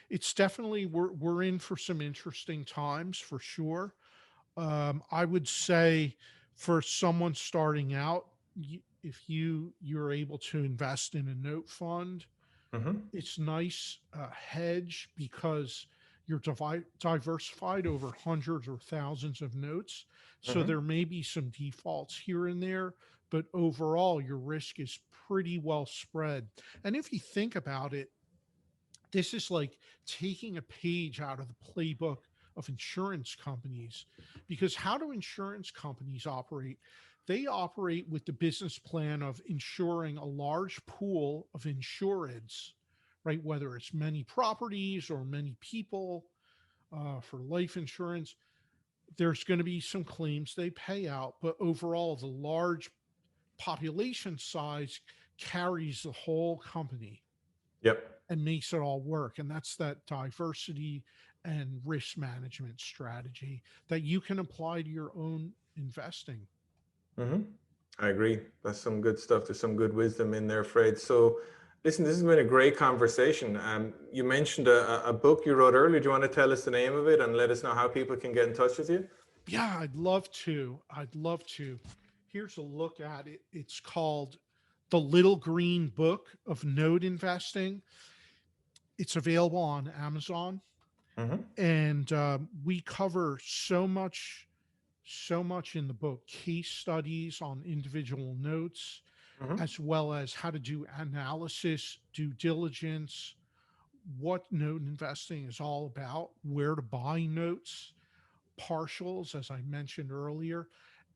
it's definitely, we're in for some interesting times for sure. I would say for someone starting out, if you're able to invest in a note fund, Hmm. it's nice hedge because you're diversified over hundreds or thousands of notes. So Hmm. there may be some defaults here and there, but overall your risk is pretty well spread. And if you think about it, this is like taking a page out of the playbook of insurance companies, because how do insurance companies operate? They operate with the business plan of insuring a large pool of insureds, right? Whether it's many properties or many people for life insurance, there's going to be some claims they pay out, but overall, the large population size carries the whole company Yep. and makes it all work. And that's that diversity and risk management strategy that you can apply to your own investing. Hmm. I agree. That's some good stuff. There's some good wisdom in there, Fred. So, listen, this has been a great conversation. You mentioned a book you wrote earlier. Do you want to tell us the name of it and let us know how people can get in touch with you? Yeah, I'd love to. I'd love to. Here's a look at it. It's called The Little Green Book of Note Investing. It's available on Amazon. Hmm. And we cover so much in the book, case studies on individual notes, Hmm. as well as how to do analysis, due diligence, what note investing is all about, where to buy notes, partials, as I mentioned earlier.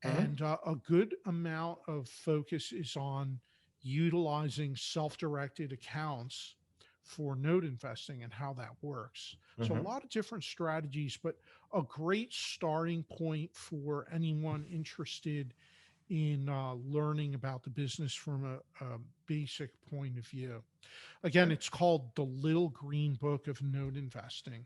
Hmm. And a good amount of focus is on utilizing self directed accounts for note investing and how that works. So, a Hmm. lot of different strategies, but a great starting point for anyone interested in learning about the business from a basic point of view. Again, Okay. it's called The Little Green Book of Note Investing.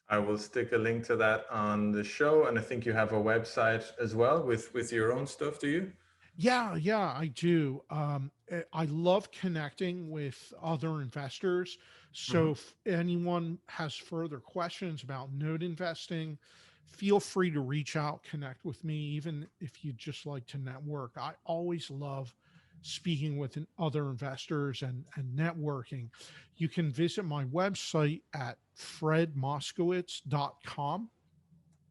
I will stick a link to that on the show, and I think you have a website as well with your own stuff. Do you? Yeah, yeah, I do. I love connecting with other investors. So Hmm. if anyone has further questions about note investing, feel free to reach out, connect with me, even if you just like to network. I always love speaking with other investors and networking. You can visit my website at fredmoskowitz.com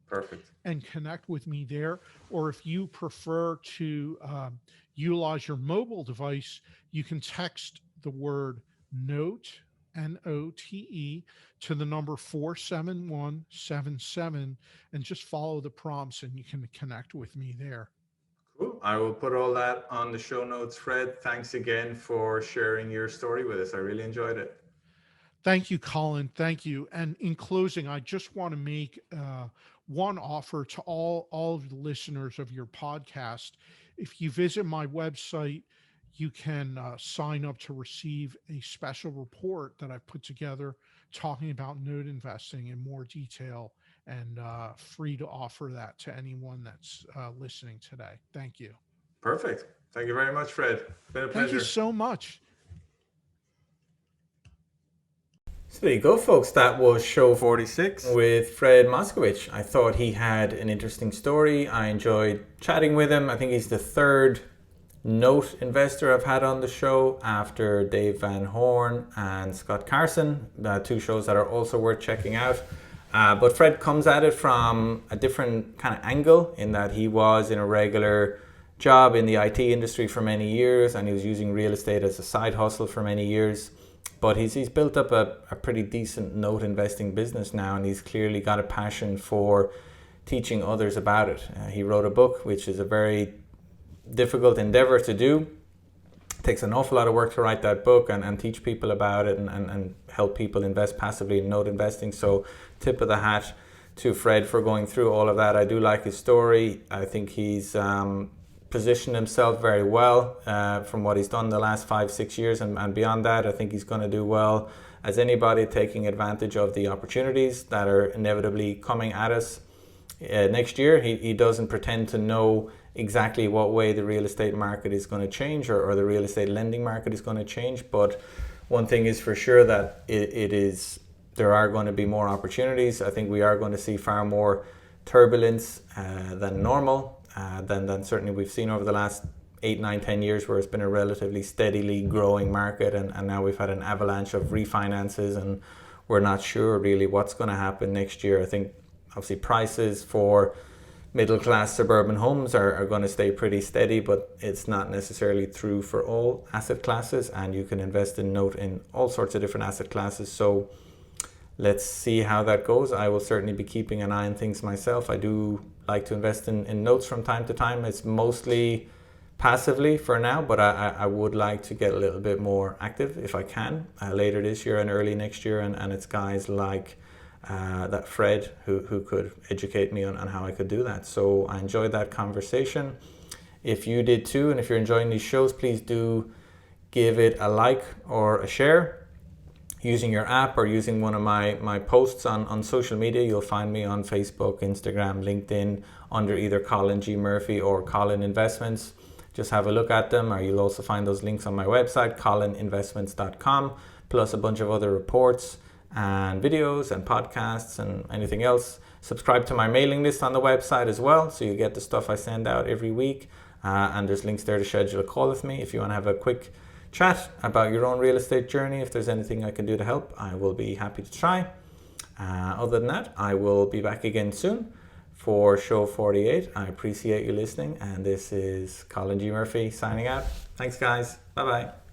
Perfect. and connect with me there. Or if you prefer to utilize your mobile device, you can text the word note, NOTE, to the number 47177 and just follow the prompts and you can connect with me there. Cool. I will put all that on the show notes, Fred. Thanks again for sharing your story with us. I really enjoyed it. Thank you, Colin. Thank you. And in closing, I just want to make one offer to all of the listeners of your podcast. If you visit my website, you can sign up to receive a special report that I've put together talking about note investing in more detail, and free to offer that to anyone that's listening today. Thank you. Perfect. Thank you very much, Fred. It's been a Thank you pleasure. so much. So there you go, folks. That was show 46 with Fred Moskowitz. I thought he had an interesting story. I enjoyed chatting with him. I think he's the third note investor I've had on the show after Dave Van Horn and Scott Carson, two shows that are also worth checking out. But Fred comes at it from a different kind of angle, in that he was in a regular job in the IT industry for many years, and he was using real estate as a side hustle for many years. But he's built up a pretty decent note investing business now, and he's clearly got a passion for teaching others about it. He wrote a book, which is a very difficult endeavor to do. It takes an awful lot of work to write that book and teach people about it and help people invest passively in note investing. So tip of the hat to Fred for going through all of that. I do like his story. I think he's positioned himself very well from what he's done the last 5-6 years and beyond that. I think he's going to do well as anybody, taking advantage of the opportunities that are inevitably coming at us next year. He doesn't pretend to know exactly what way the real estate market is going to change, or the real estate lending market is going to change, but one thing is for sure, that there are going to be more opportunities. I think we are going to see far more turbulence than normal, than certainly we've seen over the last 8, 9, 10 years, where it's been a relatively steadily growing market, and now we've had an avalanche of refinances, and we're not sure really what's going to happen next year. I think obviously prices for middle class suburban homes are going to stay pretty steady, but it's not necessarily true for all asset classes, and you can invest in note in all sorts of different asset classes. So let's see how that goes. I will certainly be keeping an eye on things myself. I do like to invest in notes from time to time. It's mostly passively for now, but I would like to get a little bit more active if I can later this year and early next year, and it's guys like that Fred who could educate me on how I could do that. So I enjoyed that conversation. If you did too, and if you're enjoying these shows, please do give it a like or a share using your app or using one of my posts on social media. You'll find me on Facebook, Instagram, LinkedIn under either Colin G. Murphy or Colin Investments. Just have a look at them, or you'll also find those links on my website, colininvestments.com, plus a bunch of other reports and videos and podcasts and anything else. Subscribe to my mailing list on the website as well, so you get the stuff I send out every week, and there's links there to schedule a call with me if you want to have a quick chat about your own real estate journey. If there's anything I can do to help, I will be happy to try. Other than that, I will be back again soon for show 48. I appreciate you listening, and this is Colin G. Murphy signing out. Thanks guys, bye bye.